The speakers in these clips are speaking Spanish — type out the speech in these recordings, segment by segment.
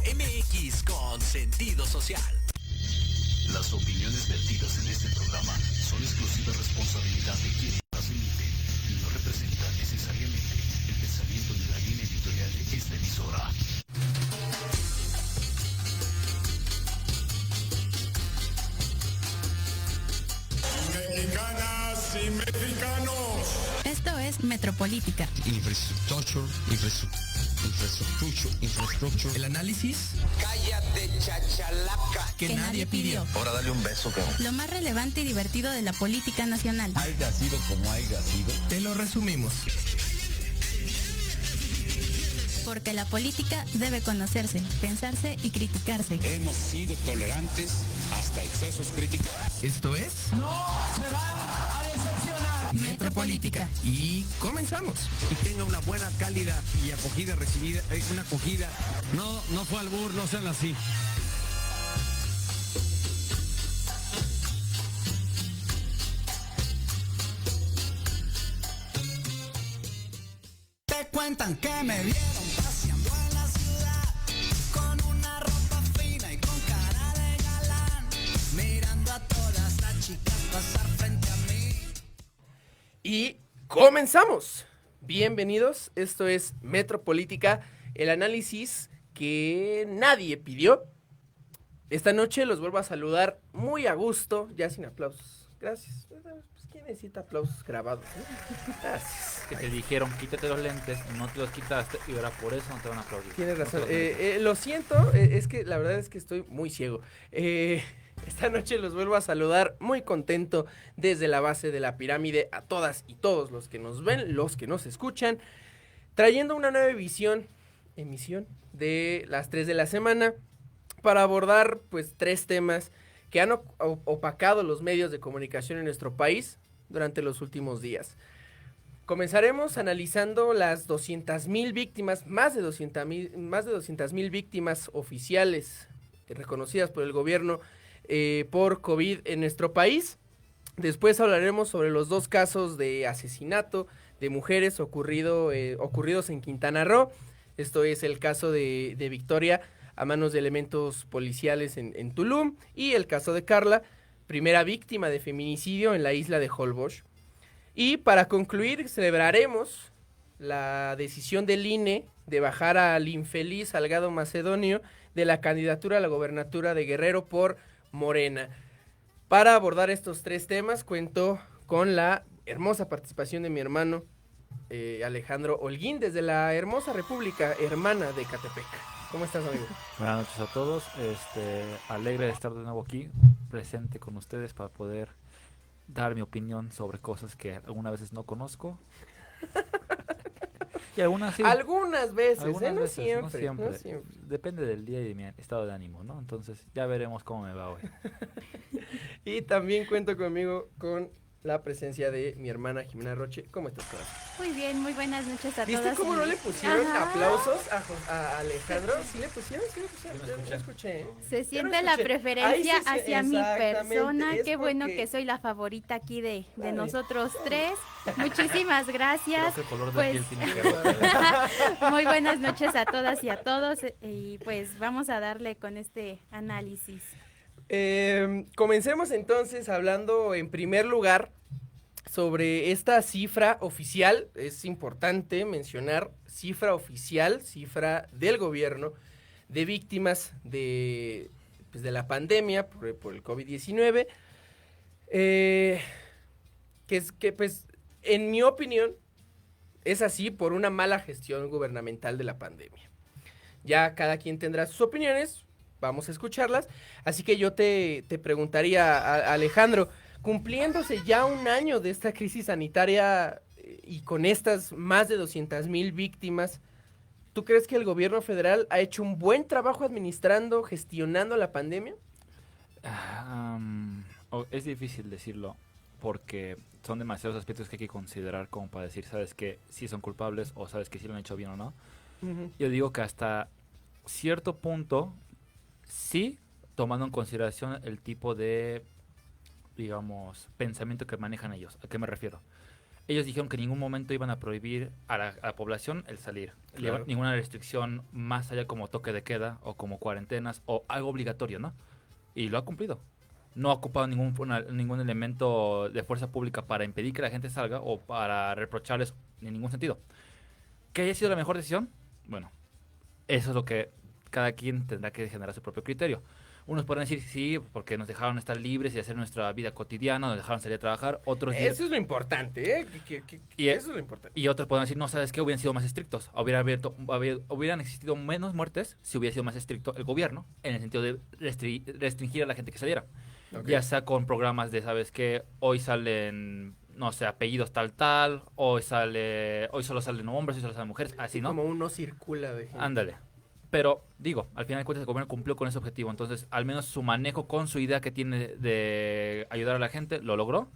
MX con sentido social. Las opiniones vertidas en este programa son exclusiva responsabilidad de quienes las emiten y no representan necesariamente el pensamiento ni la línea editorial de esta emisora. Mexicanas y mexicanos. Esto es Metropolítica. Infrastructure. El análisis. Cállate, chachalaca. Que nadie pidió. Ahora dale un beso, cabrón. Lo más relevante y divertido de la política nacional. Haya sido como haya sido. Te lo resumimos. Porque la política debe conocerse, pensarse y criticarse. Hemos sido tolerantes hasta excesos críticos. Esto es... ¡No se van a decepcionar! Metropolítica. Y comenzamos. Y tenga una buena, cálida y acogida recibida, una acogida. No fue albur, no sean así. Te cuentan que me vieron paseando en la ciudad con una ropa fina y con cara de galán, mirando a todas las chicas pasar frente a mí. Y comenzamos. Bienvenidos, esto es Metropolítica, el análisis que nadie pidió. Esta noche los vuelvo a saludar muy a gusto, ya sin aplausos. Gracias. Pues, ¿quién necesita aplausos grabados? Gracias. Que te dijeron, quítate los lentes, no te los quitaste y ahora por eso no te van a aplaudir. Tienes razón. No te Lo siento, es que la verdad es que estoy muy ciego. Esta noche los vuelvo a saludar muy contento desde la base de la pirámide a todas y todos los que nos ven, los que nos escuchan, trayendo una nueva emisión de las 3 de la semana para abordar pues 3 temas que han opacado los medios de comunicación en nuestro país durante los últimos días. Comenzaremos analizando las 200,000 víctimas, más de 200,000 víctimas oficiales reconocidas por el gobierno por COVID en nuestro país. Después hablaremos sobre los 2 casos de asesinato de mujeres ocurridos en Quintana Roo. Esto es el caso de Victoria a manos de elementos policiales en Tulum y el caso de Carla, primera víctima de feminicidio en la isla de Holbox. Y para concluir, celebraremos la decisión del INE de bajar al infeliz Salgado Macedonio de la candidatura a la gobernatura de Guerrero por Morena. Para abordar estos 3 temas, cuento con la hermosa participación de mi hermano Alejandro Holguín, desde la hermosa República Hermana de Catepec. ¿Cómo estás, amigo? Buenas noches a todos, alegre de estar de nuevo aquí, presente con ustedes para poder dar mi opinión sobre cosas que algunas veces no conozco. Y algunas sí. Algunas veces, Algunas no veces, siempre, no siempre. no siempre. Depende del día y de mi estado de ánimo, ¿no? Entonces ya veremos cómo me va hoy. Y también cuento conmigo con la presencia de mi hermana Jimena Roche. ¿Cómo estás, corazón? Muy bien, muy buenas noches a ¿Viste todas. cómo no le pusieron Ajá. aplausos a Alejandro? ¿Sí le pusieron? Yo no escuché. Se siente Yo no la escuché. preferencia Ahí sí, hacia mi exactamente, persona. es Qué bueno porque- que soy la favorita aquí de Dale. nosotros 3. Muchísimas gracias. Creo que el color de Pues, piel tiene que ver. muy buenas noches a todas y a todos. Y pues vamos a darle con este análisis. Comencemos entonces hablando en primer lugar sobre esta cifra oficial. Es importante mencionar cifra oficial, cifra del gobierno de víctimas de la pandemia por el COVID-19, que pues en mi opinión es así por una mala gestión gubernamental de la pandemia. Ya cada quien tendrá sus opiniones, vamos a escucharlas, así que yo te preguntaría, Alejandro, cumpliéndose ya un año de esta crisis sanitaria y con estas más de 200,000 víctimas, ¿tú crees que el gobierno federal ha hecho un buen trabajo administrando, gestionando la pandemia? Es difícil decirlo porque son demasiados aspectos que hay que considerar como para decir, sabes que sí son culpables o sabes que sí lo han hecho bien o no. Yo digo que hasta cierto punto sí, tomando en consideración el tipo de, digamos, pensamiento que manejan ellos. ¿A qué me refiero? Ellos dijeron que en ningún momento iban a prohibir a la población el salir. Claro. Ninguna restricción más allá como toque de queda o como cuarentenas o algo obligatorio, ¿no? Y lo ha cumplido. No ha ocupado ningún elemento de fuerza pública para impedir que la gente salga o para reprocharles en ningún sentido. ¿Que haya sido la mejor decisión? Bueno, eso es lo que cada quien tendrá que generar su propio criterio. Unos podrán decir sí, porque nos dejaron estar libres y hacer nuestra vida cotidiana, nos dejaron salir a trabajar. Otros Eso es lo importante, ¿eh? Eso es lo importante. Y otros podrán decir, no, ¿sabes qué? Hubieran sido más estrictos. Hubieran existido menos muertes si hubiera sido más estricto el gobierno, en el sentido de restringir a la gente que saliera. Okay. Ya sea con programas de, ¿sabes qué? Hoy salen, no sé, apellidos tal, hoy solo salen hombres, hoy solo salen mujeres, así, ¿no? Como uno circula de gente. Ándale. Pero, digo, al final de cuentas el gobierno cumplió con ese objetivo. Entonces, al menos su manejo con su idea que tiene de ayudar a la gente, lo logró.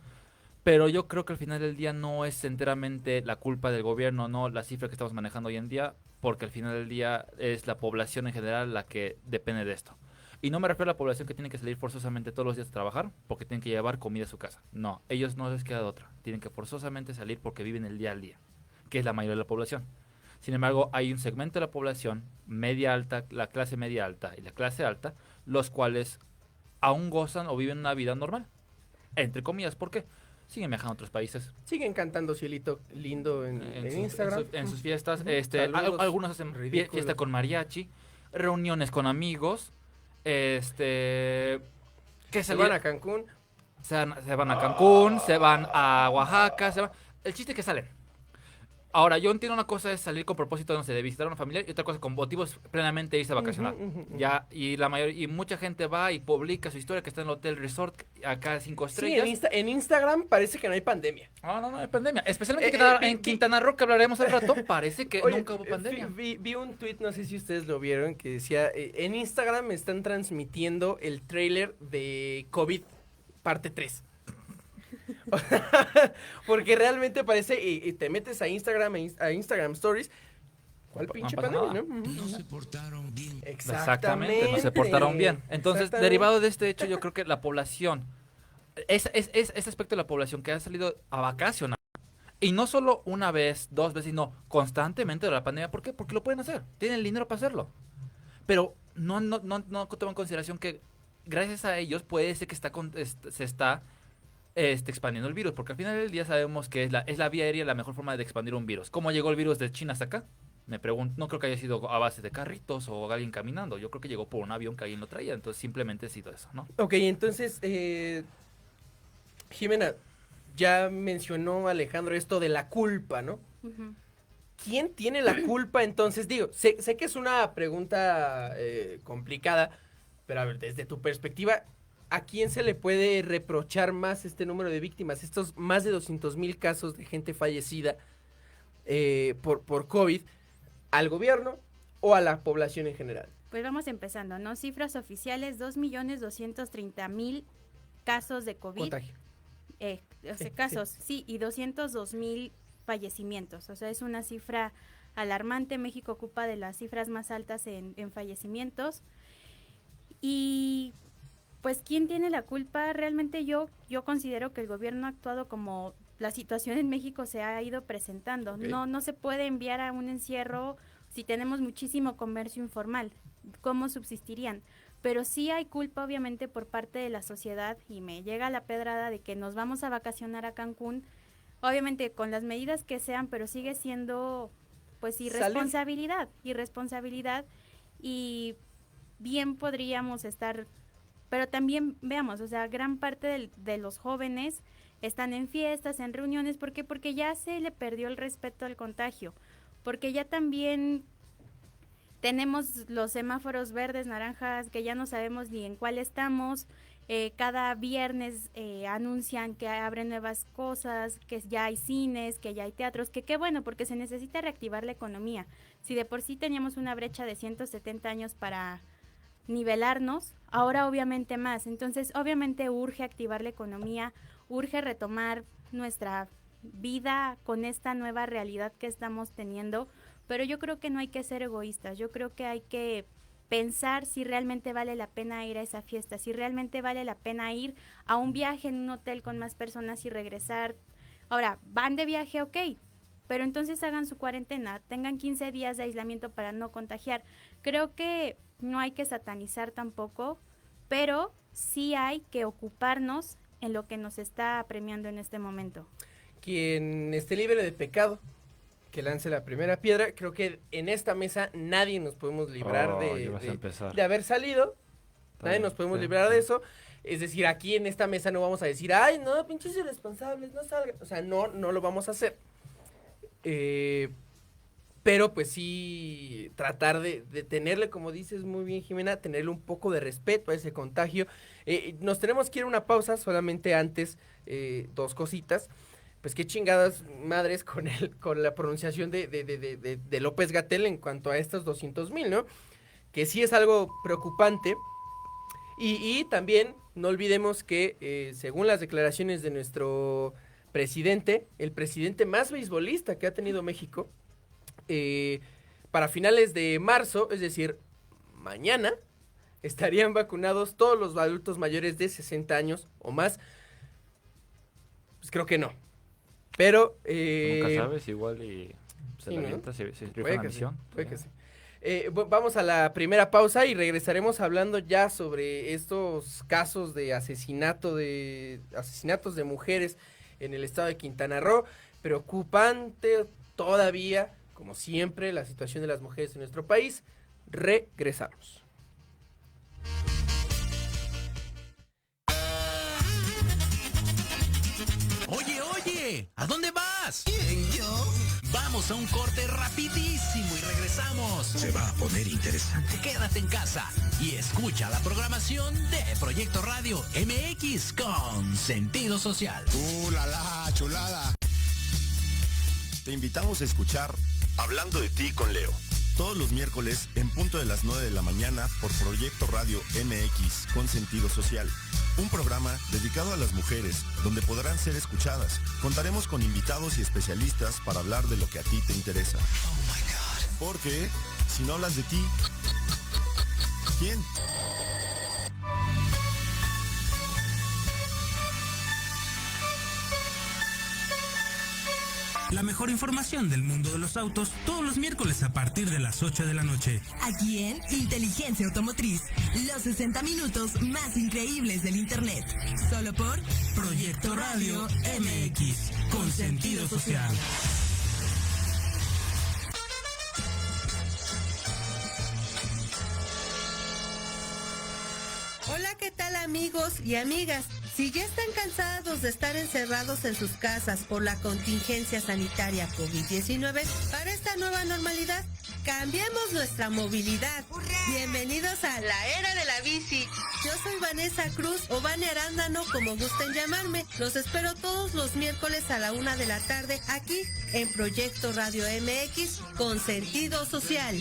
Pero yo creo que al final del día no es enteramente la culpa del gobierno, no la cifra que estamos manejando hoy en día, porque al final del día es la población en general la que depende de esto. Y no me refiero a la población que tiene que salir forzosamente todos los días a trabajar porque tienen que llevar comida a su casa. No, ellos no les queda de otra. Tienen que forzosamente salir porque viven el día al día, que es la mayoría de la población. Sin embargo, hay un segmento de la población media alta, la clase media alta y la clase alta, los cuales aún gozan o viven una vida normal. Entre comillas, ¿por qué? Siguen viajando a otros países. Siguen cantando Cielito Lindo en Instagram. En sus fiestas. Algunos hacen fiesta con mariachi, reuniones con amigos. Se van a Cancún. Se van a Cancún, se van a Oaxaca. El chiste es que salen. Ahora, yo entiendo una cosa es salir con propósito, no sé, de visitar a una familia, y otra cosa con motivos plenamente irse a vacacionar. Ya, y mucha gente va y publica su historia que está en el hotel resort acá 5 estrellas. Sí, en Instagram parece que no hay pandemia. No hay pandemia. Especialmente en Quintana Roo, que hablaremos al rato, parece que nunca hubo pandemia. Vi un tweet, no sé si ustedes lo vieron, que decía, en Instagram están transmitiendo el tráiler de COVID parte 3. Porque realmente parece, y te metes a Instagram Stories, ¿cuál pinche pandemia, no? No se portaron bien. Exactamente, no se portaron bien. Entonces, derivado de este hecho, yo creo que la población, ese aspecto de la población que ha salido a vacacionar, y no solo una vez, 2 veces, sino constantemente de la pandemia. ¿Por qué? Porque lo pueden hacer, tienen el dinero para hacerlo. Pero no toman en consideración que gracias a ellos puede ser que se está expandiendo el virus, porque al final del día sabemos que es la vía aérea la mejor forma de expandir un virus. ¿Cómo llegó el virus de China hasta acá? Me pregunto, no creo que haya sido a base de carritos o alguien caminando. Yo creo que llegó por un avión que alguien lo traía, entonces simplemente ha sido eso, ¿no? Ok, entonces, Jimena, ya mencionó Alejandro esto de la culpa, ¿no? Uh-huh. ¿Quién tiene la culpa entonces? Digo, sé que es una pregunta complicada, pero a ver, desde tu perspectiva, ¿a quién se le puede reprochar más este número de víctimas? Estos más de 200,000 casos de gente fallecida por COVID, ¿al gobierno o a la población en general? Pues vamos empezando, ¿no? Cifras oficiales, 2,230,000 casos de COVID. Contagio. Casos, sí, y 202,000 fallecimientos. O sea, es una cifra alarmante. México ocupa de las cifras más altas en fallecimientos. Y pues, ¿quién tiene la culpa? Realmente yo considero que el gobierno ha actuado como la situación en México se ha ido presentando. Okay. No se puede enviar a un encierro si tenemos muchísimo comercio informal. ¿Cómo subsistirían? Pero sí hay culpa, obviamente, por parte de la sociedad, y me llega la pedrada de que nos vamos a vacacionar a Cancún, obviamente con las medidas que sean, pero sigue siendo, pues, irresponsabilidad, y bien podríamos estar. Pero también, veamos, o sea, gran parte de los jóvenes están en fiestas, en reuniones. ¿Por qué? Porque ya se le perdió el respeto al contagio. Porque ya también tenemos los semáforos verdes, naranjas, que ya no sabemos ni en cuál estamos. Cada viernes anuncian que abren nuevas cosas, que ya hay cines, que ya hay teatros, que qué bueno, porque se necesita reactivar la economía. Si de por sí teníamos una brecha de 170 años para nivelarnos, ahora obviamente más. Entonces, obviamente urge activar la economía, urge retomar nuestra vida con esta nueva realidad que estamos teniendo, pero yo creo que no hay que ser egoístas. Yo creo que hay que pensar si realmente vale la pena ir a esa fiesta, si realmente vale la pena ir a un viaje en un hotel con más personas y regresar Ahora, van de viaje, ok, pero entonces hagan su cuarentena, tengan 15 días de aislamiento para no contagiar. Creo que no hay que satanizar tampoco, pero sí hay que ocuparnos en lo que nos está apremiando en este momento. Quien esté libre de pecado, que lance la primera piedra. Creo que en esta mesa nadie nos podemos librar de haber salido. Nadie nos podemos librar de eso. Es decir, aquí en esta mesa no vamos a decir, ay, no, pinches irresponsables, no salgan. O sea, no lo vamos a hacer. Pero pues sí, tratar de tenerle, como dices muy bien, Jimena, tenerle un poco de respeto a ese contagio. Nos tenemos que ir a una pausa, solamente antes, 2 cositas. Pues qué chingadas madres con la pronunciación de López-Gatell en cuanto a estos 200,000, ¿no? Que sí es algo preocupante. Y también no olvidemos que según las declaraciones de nuestro presidente, el presidente más beisbolista que ha tenido México, para finales de marzo, es decir, mañana, estarían vacunados todos los adultos mayores de 60 años o más. Pues creo que no. Pero nunca sabes, igual y se la avienta, se rifa la misión. Puede que sí. Vamos a la primera pausa y regresaremos hablando ya sobre estos casos de asesinatos de mujeres en el estado de Quintana Roo. Preocupante todavía, como siempre, la situación de las mujeres en nuestro país. Regresamos. Oye, ¿a dónde vas? ¿Quién, yo? Vamos a un corte rapidísimo y regresamos. Se va a poner interesante. Quédate en casa y escucha la programación de Proyecto Radio MX con sentido social. La chulada. Te invitamos a escuchar Hablando de ti con Leo. Todos los miércoles en punto de las 9 de la mañana por Proyecto Radio MX con sentido social. Un programa dedicado a las mujeres, donde podrán ser escuchadas. Contaremos con invitados y especialistas para hablar de lo que a ti te interesa. Oh my God. Porque si no hablas de ti, ¿quién? La mejor información del mundo de los autos todos los miércoles a partir de las 8 de la noche. Aquí en Inteligencia Automotriz, los 60 minutos más increíbles del Internet. Solo por Proyecto Radio MX, con sentido social. Hola, ¿qué tal amigos y amigas? Si ya están cansados de estar encerrados en sus casas por la contingencia sanitaria COVID-19, para esta nueva normalidad, cambiemos nuestra movilidad. ¡Hurra! Bienvenidos a la era de la bici. Yo soy Vanessa Cruz o Vane Arándano, como gusten llamarme. Los espero todos los miércoles a la 1 de la tarde aquí en Proyecto Radio MX con sentido social.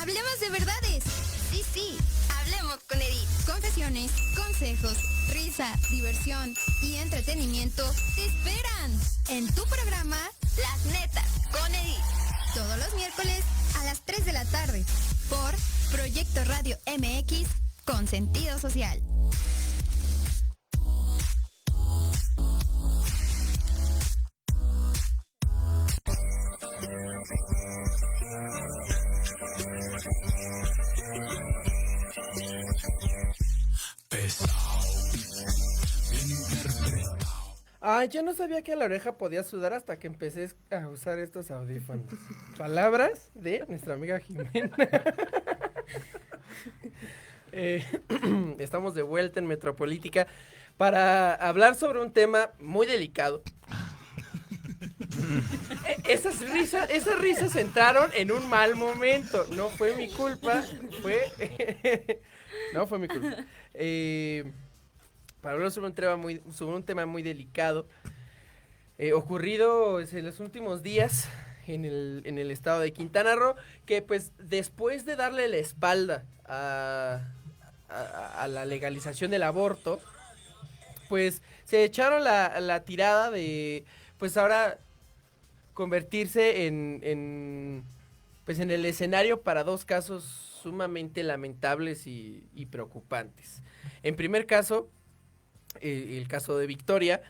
Hablemos de verdades. Sí, hablemos con Edith. Confesiones, consejos, risa, diversión y entretenimiento te esperan en tu programa Las Netas con Edith. Todos los miércoles a las 3 de la tarde por Proyecto Radio MX con sentido social. Yo no sabía que a la oreja podía sudar hasta que empecé a usar estos audífonos. Palabras de nuestra amiga Jimena. Estamos de vuelta en Metropolítica para hablar sobre un tema muy delicado. Esas risas entraron en un mal momento. No fue mi culpa. No fue mi culpa. Para hablar sobre un tema muy delicado, ocurrido en los últimos días en el estado de Quintana Roo, que pues después de darle la espalda a la legalización del aborto, pues se echaron la tirada de, pues ahora convertirse pues en el escenario para dos casos sumamente lamentables y preocupantes. En primer caso, el caso de Victoria,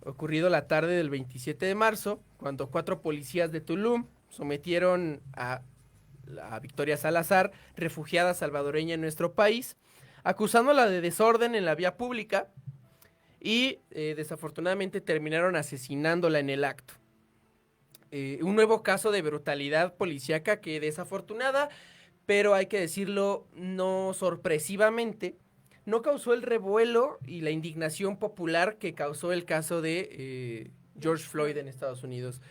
ocurrido la tarde del 27 de marzo, cuando 4 policías de Tulum sometieron a Victoria Salazar, refugiada salvadoreña en nuestro país, acusándola de desorden en la vía pública y desafortunadamente terminaron asesinándola en el acto. Un nuevo caso de brutalidad policíaca que desafortunada, pero hay que decirlo no sorpresivamente, no causó el revuelo y la indignación popular que causó el caso de George Floyd en Estados Unidos.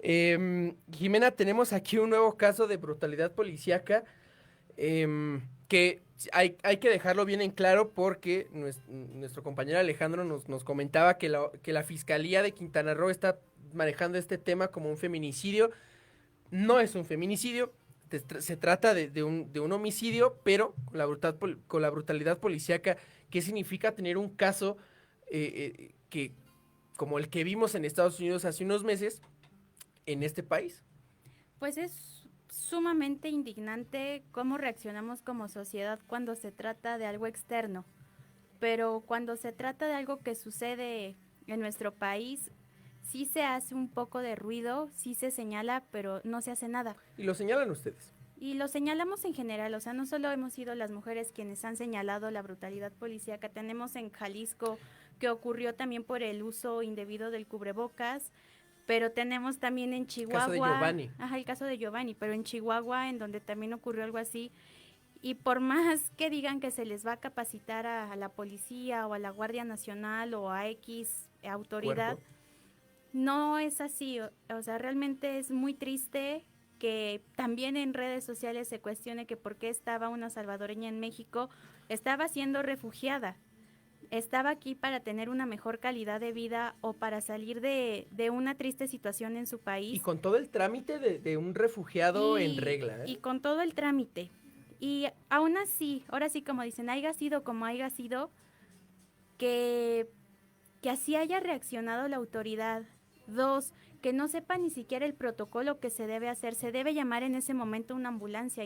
Jimena, tenemos aquí un nuevo caso de brutalidad policíaca que hay que dejarlo bien en claro porque nuestro compañero Alejandro nos comentaba que la Fiscalía de Quintana Roo está manejando este tema como un feminicidio. No es un feminicidio, se trata de un homicidio, pero con la brutalidad policíaca. ¿Qué significa tener un caso que como el que vimos en Estados Unidos hace unos meses en este país? Pues es sumamente indignante cómo reaccionamos como sociedad cuando se trata de algo externo, pero cuando se trata de algo que sucede en nuestro país, sí se hace un poco de ruido, sí se señala, pero no se hace nada. ¿Y lo señalan ustedes? Y lo señalamos en general, o sea, no solo hemos sido las mujeres quienes han señalado la brutalidad policíaca, tenemos en Jalisco que ocurrió también por el uso indebido del cubrebocas, pero tenemos también en Chihuahua. El caso de Giovanni. Ajá, el caso de Giovanni, pero en Chihuahua, en donde también ocurrió algo así. Y por más que digan que se les va a capacitar a la policía o a la Guardia Nacional o a X autoridad, Cuerpo. No es así. O sea, realmente es muy triste que también en redes sociales se cuestione que por qué estaba una salvadoreña en México. Estaba siendo refugiada. Estaba aquí para tener una mejor calidad de vida o para salir de una triste situación en su país. Y con todo el trámite de un refugiado en regla. Y con todo el trámite. Y aún así, ahora sí como dicen, haya sido como haya sido, que así haya reaccionado la autoridad. 2, que no sepa ni siquiera el protocolo que se debe hacer. Se debe llamar en ese momento una ambulancia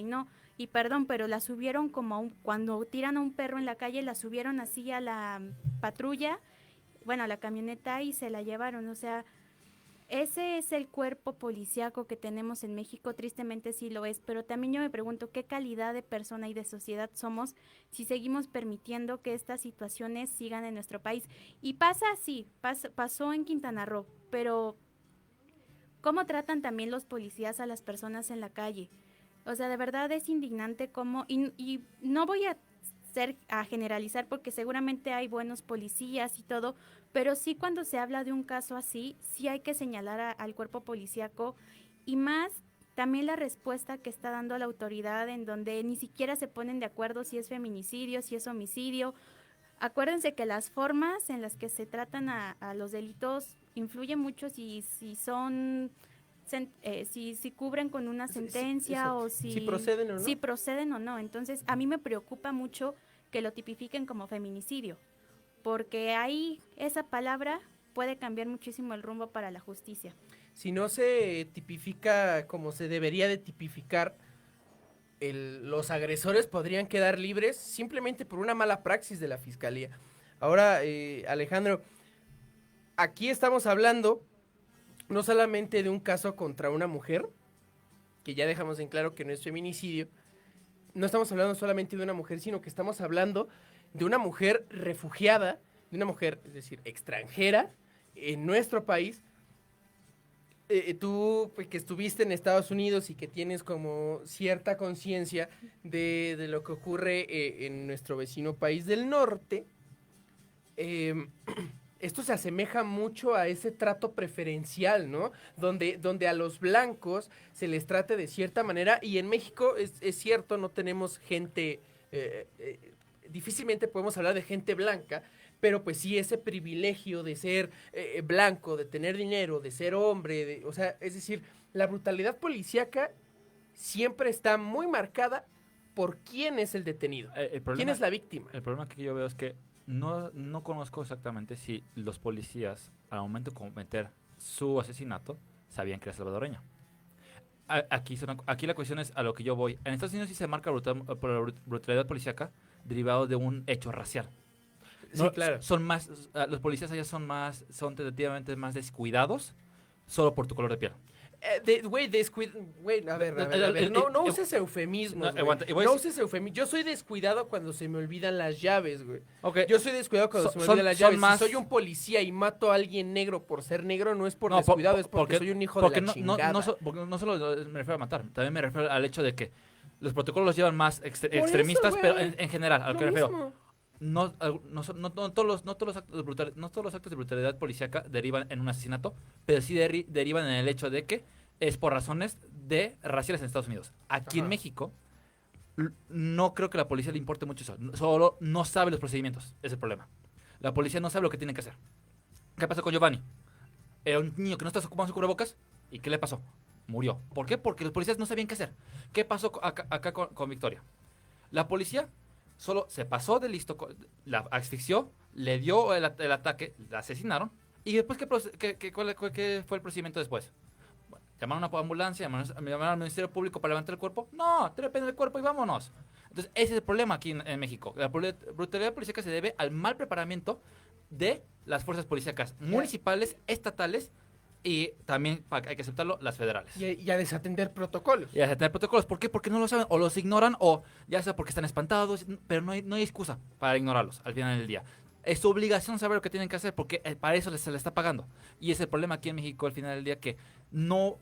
y perdón, pero la subieron como cuando tiran a un perro en la calle, la subieron así a la patrulla, bueno, a la camioneta y se la llevaron. O sea, ese es el cuerpo policíaco que tenemos en México, tristemente sí lo es, pero también yo me pregunto qué calidad de persona y de sociedad somos si seguimos permitiendo que estas situaciones sigan en nuestro país. Y pasa así, pasó en Quintana Roo, pero ¿cómo tratan también los policías a las personas en la calle? O sea, de verdad es indignante cómo, y no voy a generalizar porque seguramente hay buenos policías y todo, pero sí cuando se habla de un caso así, sí hay que señalar al cuerpo policíaco y más también la respuesta que está dando la autoridad en donde ni siquiera se ponen de acuerdo si es feminicidio, si es homicidio. Acuérdense que las formas en las que se tratan a los delitos influyen mucho si son... si cubren con una sentencia o si proceden o no. Si proceden o no. Entonces, a mí me preocupa mucho que lo tipifiquen como feminicidio, porque ahí esa palabra puede cambiar muchísimo el rumbo para la justicia. Si no se tipifica como se debería de tipificar, los agresores podrían quedar libres simplemente por una mala praxis de la Fiscalía. Ahora, Alejandro, aquí estamos hablando no solamente de un caso contra una mujer, que ya dejamos en claro que no es feminicidio, no estamos hablando solamente de una mujer, sino que estamos hablando de una mujer refugiada, de una mujer, es decir, extranjera, en nuestro país. Tú, pues, que estuviste en Estados Unidos y que tienes como cierta conciencia de lo que ocurre en nuestro vecino país del norte, esto se asemeja mucho a ese trato preferencial, ¿no? Donde a los blancos se les trate de cierta manera, y en México es cierto, no tenemos gente, difícilmente podemos hablar de gente blanca, pero pues sí ese privilegio de ser blanco, de tener dinero, de ser hombre, o sea, es decir, la brutalidad policíaca siempre está muy marcada por quién es el detenido, quién es la víctima. El problema que yo veo es que no conozco exactamente si los policías, al momento de cometer su asesinato, sabían que era salvadoreño. Aquí la cuestión es a lo que yo voy. En Estados Unidos sí se marca brutalidad policíaca derivado de un hecho racial. Sí, claro. Son más, los policías allá son tentativamente más descuidados solo por tu color de piel. A ver, no uses eufemismos, no uses eufemismos. Yo soy descuidado cuando se me olvidan las llaves, güey. Okay. Yo soy descuidado cuando se me olvidan las llaves. Si soy un policía y mato a alguien negro por ser negro, no es por descuidado, es porque soy un hijo de la chingada. Porque no solo me refiero a matar, también me refiero al hecho de que los protocolos los llevan más extremistas, pero en general, a lo que me refiero. No todos los actos de brutalidad policíaca derivan en un asesinato, pero sí derivan en el hecho de que es por razones raciales en Estados Unidos. Aquí en México, no creo que a la policía le importe mucho eso. Solo no sabe los procedimientos, es el problema. La policía no sabe lo que tiene que hacer. ¿Qué pasó con Giovanni? Era un niño que no estaba ocupando su cubrebocas. ¿Y qué le pasó? Murió. ¿Por qué? Porque los policías no sabían qué hacer. ¿Qué pasó acá con Victoria? La policía solo se pasó de listo, la asfixió, le dio el ataque, la asesinaron. ¿Y después qué fue el procedimiento después? Bueno, llamaron a una ambulancia, llamaron al Ministerio Público para levantar el cuerpo. No, trepen el cuerpo y vámonos. Entonces, ese es el problema aquí en México. La brutalidad policíaca se debe al mal preparamiento de las fuerzas policíacas municipales, estatales y también, hay que aceptarlo, las federales. Y a desatender protocolos. ¿Por qué? Porque no lo saben, o los ignoran, o ya sea porque están espantados, pero no hay excusa para ignorarlos al final del día. Es su obligación saber lo que tienen que hacer, porque para eso se les está pagando. Y es el problema aquí en México al final del día, que no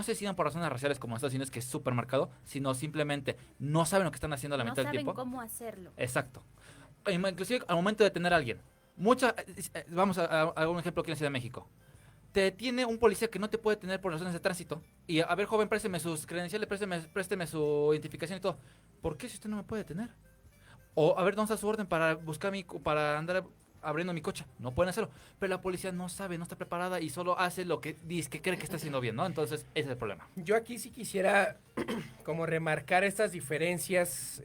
se sigan por razones raciales como en Estados Unidos, que es súper marcado, sino simplemente no saben lo que están haciendo a la mitad del tiempo. No saben cómo hacerlo. Exacto. Inclusive al momento de detener a alguien. Vamos a un ejemplo aquí en la Ciudad de México. Te detiene un policía que no te puede detener por razones de tránsito. Y a ver, joven, présteme sus credenciales, présteme su identificación y todo. ¿Por qué si usted no me puede detener? O a ver, ¿dónde está su orden para andar abriendo mi coche? No pueden hacerlo. Pero la policía no sabe, no está preparada y solo hace lo que dice que cree que está haciendo bien, ¿no? Entonces, ese es el problema. Yo aquí sí quisiera como remarcar estas diferencias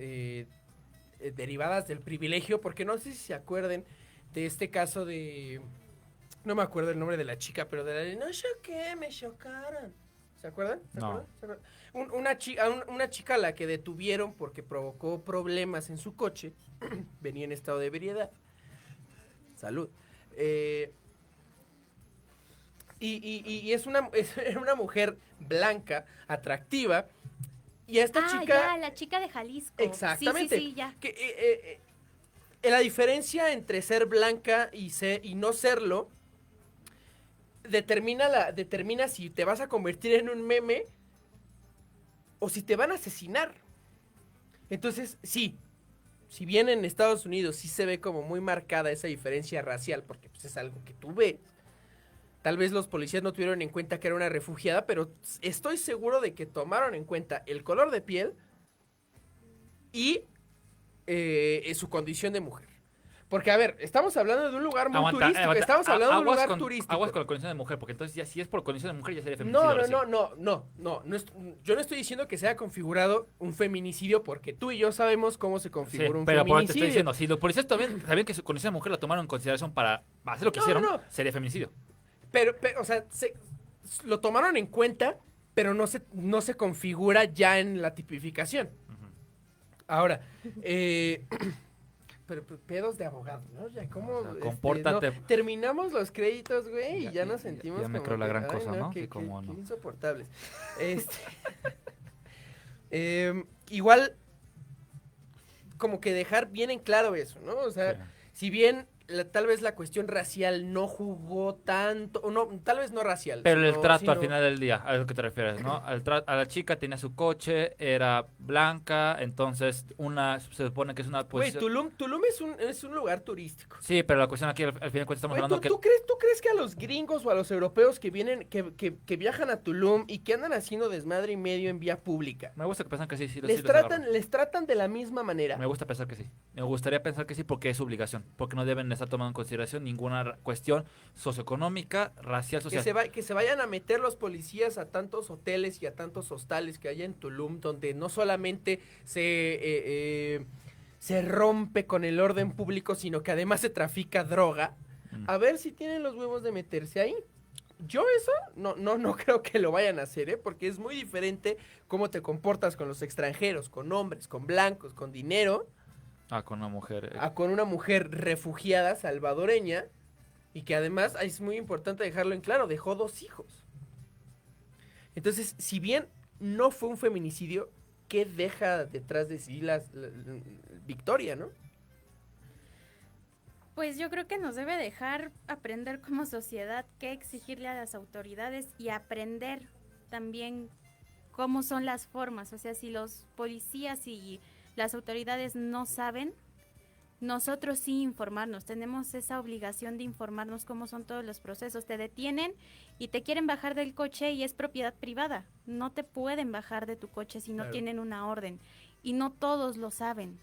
derivadas del privilegio, porque no sé si se acuerden de este caso de... No me acuerdo el nombre de la chica, pero de la... No choqué, me chocaron. ¿Se acuerdan? No. Una chica a la que detuvieron porque provocó problemas en su coche. Venía en estado de ebriedad. Salud. Y es una mujer blanca, atractiva. Y a esta chica... ya, la chica de Jalisco. Exactamente. Sí, ya. La diferencia entre ser blanca y no serlo determina si te vas a convertir en un meme o si te van a asesinar. Entonces, sí, si bien en Estados Unidos sí se ve como muy marcada esa diferencia racial, porque pues, es algo que tú ves, tal vez los policías no tuvieron en cuenta que era una refugiada, pero estoy seguro de que tomaron en cuenta el color de piel y su condición de mujer. Porque, a ver, estamos hablando de un lugar muy turístico. Estamos hablando de un lugar turístico. Aguas con la condición de mujer, porque entonces ya si es por condición de mujer ya sería feminicidio. No. Yo no estoy diciendo que sea configurado un feminicidio, porque tú y yo sabemos cómo se configura un feminicidio. Pero te estoy diciendo, si los policías también sabían que su condición de mujer la tomaron en consideración para hacer lo que hicieron, sería feminicidio. Pero o sea, lo tomaron en cuenta, pero no se configura ya en la tipificación. Ahora, pero pedos de abogado, ¿no? Ya, ¿cómo? Compórtate. Terminamos los créditos, güey, y ya nos sentimos ya me creo la gran cosa, ¿no? Qué insoportables. Igual, como que dejar bien en claro eso, ¿no? O sea, si bien tal vez la cuestión racial no jugó tanto, o no, tal vez no racial. Pero el trato al final del día, a lo que te refieres, ¿no? A la chica tenía su coche, era blanca, entonces se supone que es una posición... Güey, Tulum es un lugar turístico. Sí, pero la cuestión aquí al final de cuentas estamos hablando que... ¿Tú crees que a los gringos o a los europeos que vienen, que viajan a Tulum y que andan haciendo desmadre y medio en vía pública? Me gusta que piensan que sí. Les tratan de la misma manera. Me gusta pensar que sí. Me gustaría pensar que sí porque es su obligación, porque no deben estar tomando en consideración ninguna cuestión socioeconómica, racial, social. Que se vayan a meter los policías a tantos hoteles y a tantos hostales que hay en Tulum, donde no solamente se rompe con el orden público, sino que además se trafica droga. A ver si tienen los huevos de meterse ahí. yo eso no creo que lo vayan a hacer, porque es muy diferente cómo te comportas con los extranjeros, con hombres, con blancos, con dinero, con una mujer. a con una mujer refugiada salvadoreña, y que además, es muy importante dejarlo en claro, dejó 2 hijos. Entonces, si bien no fue un feminicidio, ¿qué deja detrás de sí la Victoria, no? Pues yo creo que nos debe dejar aprender como sociedad qué exigirle a las autoridades y aprender también cómo son las formas. O sea, si los policías y las autoridades no saben, nosotros sí informarnos. Tenemos esa obligación de informarnos cómo son todos los procesos. Te detienen y te quieren bajar del coche y es propiedad privada. No te pueden bajar de tu coche si no tienen una orden. Y no todos lo saben.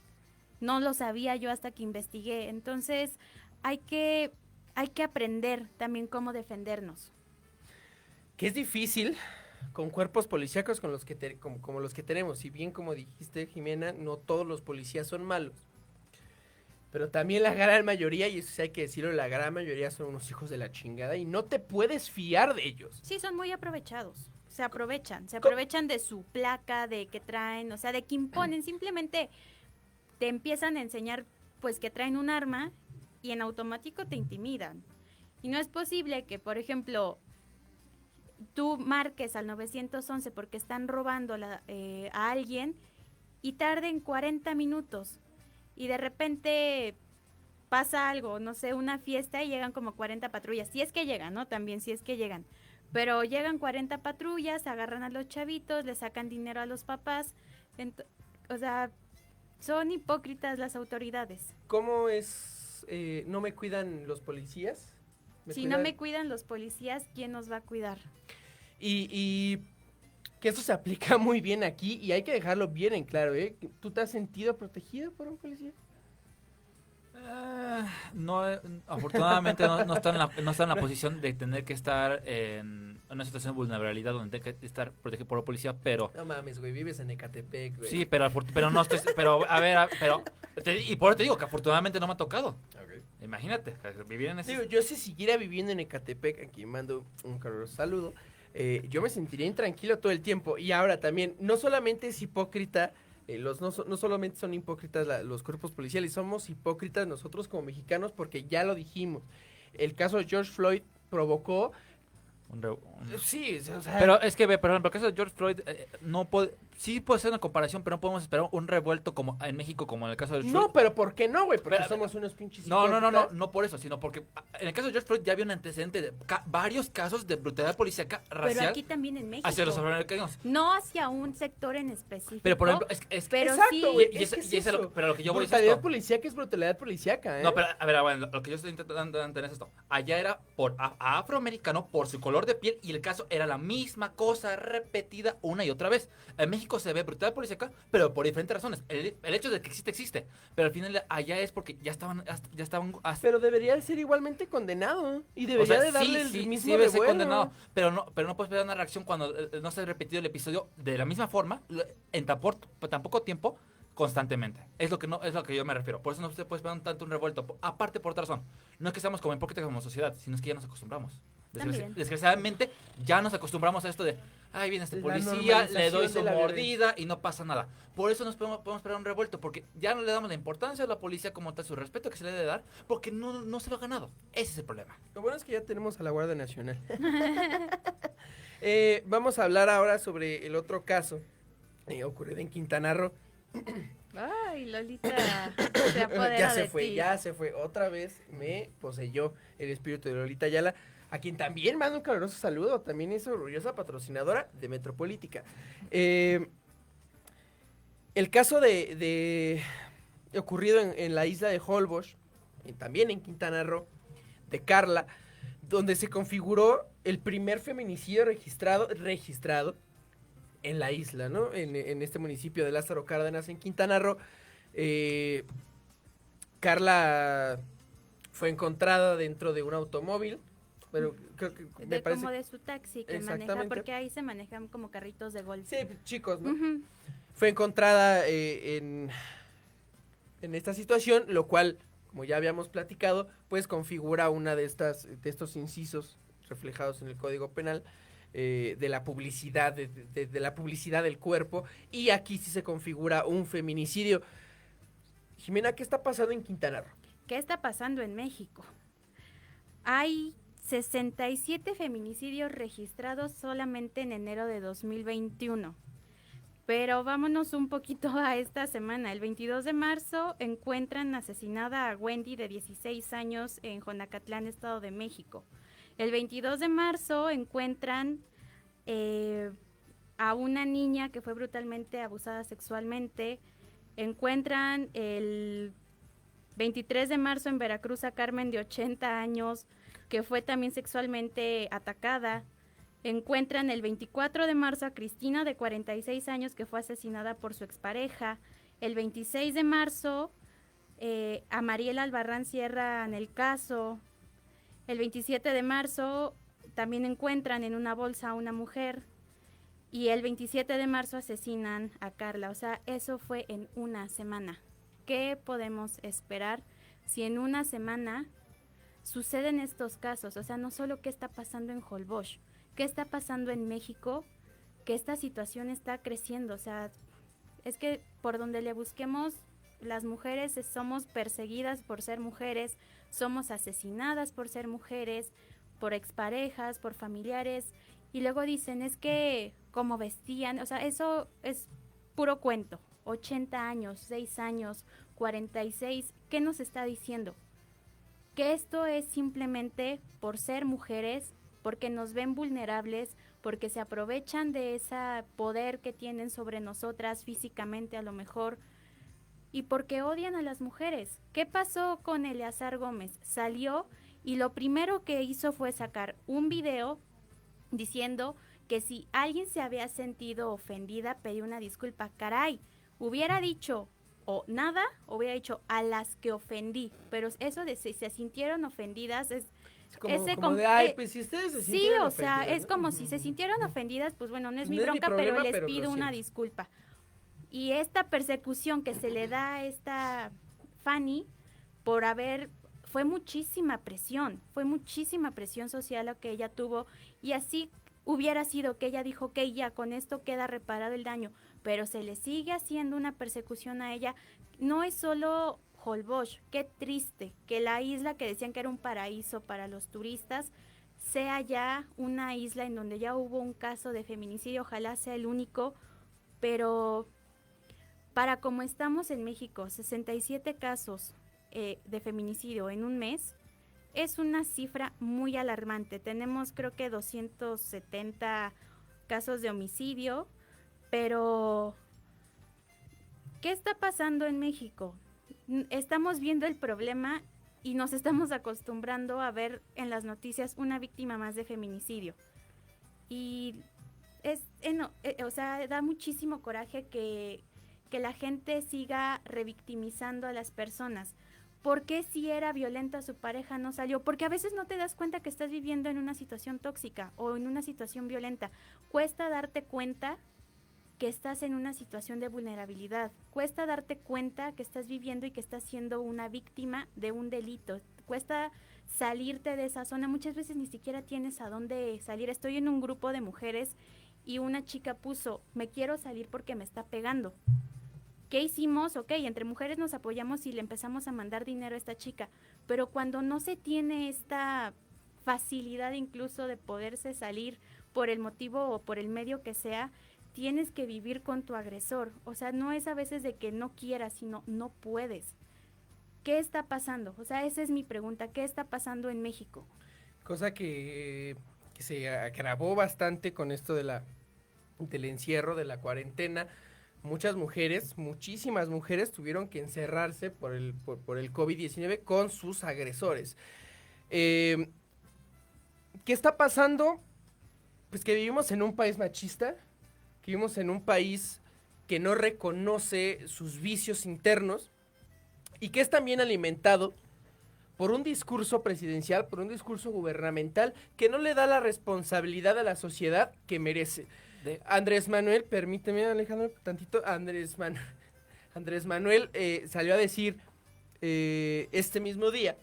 No lo sabía yo hasta que investigué. Entonces, hay que aprender también cómo defendernos. Que es difícil con cuerpos policíacos con los que como los que tenemos. Si bien, como dijiste, Jimena, no todos los policías son malos. Pero también la gran mayoría, y eso sí hay que decirlo, la gran mayoría son unos hijos de la chingada y no te puedes fiar de ellos. Sí, son muy aprovechados. Se aprovechan de su placa, de que traen, o sea, de que imponen. Simplemente te empiezan a enseñar pues que traen un arma y en automático te intimidan. Y no es posible que, por ejemplo, tú marques al 911 porque están robando a alguien y tarden 40 minutos y de repente pasa algo, no sé, una fiesta y llegan como 40 patrullas. Si es que llegan, ¿no? También si es que llegan. Pero llegan 40 patrullas, agarran a los chavitos, le sacan dinero a los papás. O sea, son hipócritas las autoridades. ¿Cómo es? ¿No me cuidan los policías? Si no me cuidan los policías, ¿quién nos va a cuidar? Y que eso se aplica muy bien aquí y hay que dejarlo bien en claro, ¿eh? ¿Tú te has sentido protegido por un policía? No, afortunadamente no está en la posición de tener que estar en una situación de vulnerabilidad donde tenga que estar protegido por la policía, pero... No mames, güey, vives en Ecatepec, güey. Sí, pero no estoy... Pero, a ver, y por eso te digo que afortunadamente no me ha tocado. Okay. Imagínate, vivir en ese... Digo, yo si siguiera viviendo en Ecatepec, aquí mando un caluroso saludo, yo me sentiría intranquilo todo el tiempo. Y ahora también, no solamente es hipócrita... no solamente son hipócritas los cuerpos policiales, somos hipócritas nosotros como mexicanos porque ya lo dijimos. El caso de George Floyd provocó... Sí, o sea... Pero es que, por ejemplo, el caso de George Floyd sí puede ser una comparación, pero no podemos esperar un revuelto como en México como en el caso de George Floyd. No, pero ¿por qué no, güey? Porque somos unos pinches hipócritas. No por eso, sino porque en el caso de George Floyd ya había un antecedente de varios casos de brutalidad policíaca racial. Pero aquí también en México. Hacia los afroamericanos. No hacia un sector en específico. Pero por ejemplo, pero exacto, sí. Pero lo que yo voy a decir brutalidad policíaca es brutalidad policíaca, ¿eh? No, pero a ver, bueno, lo que yo estoy intentando entender es esto. Allá era por afroamericano, por su color de piel, y el caso era la misma cosa repetida una y otra vez. En México se ve brutalidad policíaca, pero por diferentes razones. El hecho de que existe. Pero al final allá es porque ya estaban pero debería de ser igualmente condenado. Y debería de darle el mismo debe ser condenado. Pero no puedes esperar una reacción cuando no se ha repetido el episodio de la misma forma, en tan poco tiempo, constantemente. Es lo que yo me refiero. Por eso no se puede esperar tanto un revuelto. Aparte, por otra razón. No es que seamos como hipócritas como sociedad, sino es que ya nos acostumbramos. Desgraciadamente ya nos acostumbramos a esto de ahí viene este policía, le doy su mordida y no pasa nada. Por eso nos podemos esperar un revuelto, porque ya no le damos la importancia a la policía como tal, su respeto que se le debe dar, porque no se lo ha ganado. Ese es el problema. Lo bueno es que ya tenemos a la Guardia Nacional. Vamos a hablar ahora sobre el otro caso ocurrido en Quintana Roo. Ay, Lolita se apodera de ti. Ya se fue. Otra vez me poseyó el espíritu de Lolita Ayala, a quien también mando un caluroso saludo. También es orgullosa patrocinadora de Metropolítica. El caso de ocurrido en la isla de Holbox, también en Quintana Roo, de Carla, donde se configuró el primer feminicidio registrado en la isla, ¿no? En este municipio de Lázaro Cárdenas, en Quintana Roo. Carla fue encontrada dentro de un automóvil, pero creo que me parece... Como de su taxi que maneja, porque ahí se manejan como carritos de golf. Sí, chicos, ¿no? Fue encontrada en esta situación, lo cual, como ya habíamos platicado, pues configura una de estos incisos reflejados en el Código Penal, de la publicidad, de la publicidad del cuerpo, y aquí sí se configura un feminicidio. Jimena, ¿qué está pasando en Quintana Roo? ¿Qué está pasando en México? Hay 67 feminicidios registrados solamente en enero de 2021. Pero vámonos un poquito a esta semana. El 22 de marzo encuentran asesinada a Wendy, de 16 años, en Jonacatlán, Estado de México. El 22 de marzo encuentran a una niña que fue brutalmente abusada sexualmente. Encuentran el 23 de marzo en Veracruz a Carmen, de 80 años, que fue también sexualmente atacada. Encuentran el 24 de marzo a Cristina, de 46 años, que fue asesinada por su expareja. El 26 de marzo a Mariela Albarrán Sierra en el caso. El 27 de marzo también encuentran en una bolsa a una mujer. Y el 27 de marzo asesinan a Carla. O sea, eso fue en una semana. ¿Qué podemos esperar si en una semana suceden estos casos? O sea, no solo qué está pasando en Holbox, qué está pasando en México, que esta situación está creciendo. O sea, es que por donde le busquemos, las mujeres somos perseguidas por ser mujeres, somos asesinadas por ser mujeres, por exparejas, por familiares, y luego dicen, es que como vestían, o sea, eso es puro cuento. 80 años, 6 años, 46, ¿qué nos está diciendo? Que esto es simplemente por ser mujeres, porque nos ven vulnerables, porque se aprovechan de ese poder que tienen sobre nosotras físicamente a lo mejor, y porque odian a las mujeres. ¿Qué pasó con Eleazar Gómez? Salió y lo primero que hizo fue sacar un video diciendo que si alguien se había sentido ofendida, pedía una disculpa. Caray, hubiera dicho o nada, hubiera dicho a las que ofendí, pero eso de si se sintieron ofendidas es como de, ay, pues si ustedes se sintieron sí, o sea, ofendidas, es como si se sintieron ofendidas, pues bueno, no es mi No es mi bronca, problema, pero les pero pido lo una siento. disculpa. Y esta persecución que se le da a esta Fanny por fue muchísima presión social lo que ella tuvo, y así hubiera sido que ella dijo que ya con esto queda reparado el daño, pero se le sigue haciendo una persecución a ella. No es solo Holbox, qué triste que la isla que decían que era un paraíso para los turistas sea ya una isla en donde ya hubo un caso de feminicidio. Ojalá sea el único, pero para como estamos en México, 67 casos de feminicidio en un mes, es una cifra muy alarmante. Tenemos creo que 270 casos de homicidio, pero ¿qué está pasando en México? Estamos viendo el problema y nos estamos acostumbrando a ver en las noticias una víctima más de feminicidio. Y o sea, da muchísimo coraje que la gente siga revictimizando a las personas. ¿Por qué si era violenta su pareja no salió? Porque a veces no te das cuenta que estás viviendo en una situación tóxica o en una situación violenta. Cuesta darte cuenta que estás en una situación de vulnerabilidad. Cuesta darte cuenta que estás viviendo y que estás siendo una víctima de un delito. Cuesta salirte de esa zona. Muchas veces ni siquiera tienes a dónde salir. Estoy en un grupo de mujeres y una chica puso, me quiero salir porque me está pegando. ¿Qué hicimos? Ok, entre mujeres nos apoyamos y le empezamos a mandar dinero a esta chica, pero cuando no se tiene esta facilidad incluso de poderse salir por el motivo o por el medio que sea, tienes que vivir con tu agresor. O sea, no es a veces de que no quieras, sino no puedes. ¿Qué está pasando? O sea, esa es mi pregunta. ¿Qué está pasando en México? Cosa que se agravó bastante con esto del encierro, de la cuarentena. Muchas mujeres, muchísimas mujeres tuvieron que encerrarse por el COVID-19 con sus agresores. ¿Qué está pasando? Pues que vivimos en un país machista, que vivimos en un país que no reconoce sus vicios internos y que es también alimentado por un discurso presidencial, por un discurso gubernamental que no le da la responsabilidad a la sociedad que merece. Andrés Manuel, permíteme Alejandro tantito, Andrés Manuel salió a decir este mismo día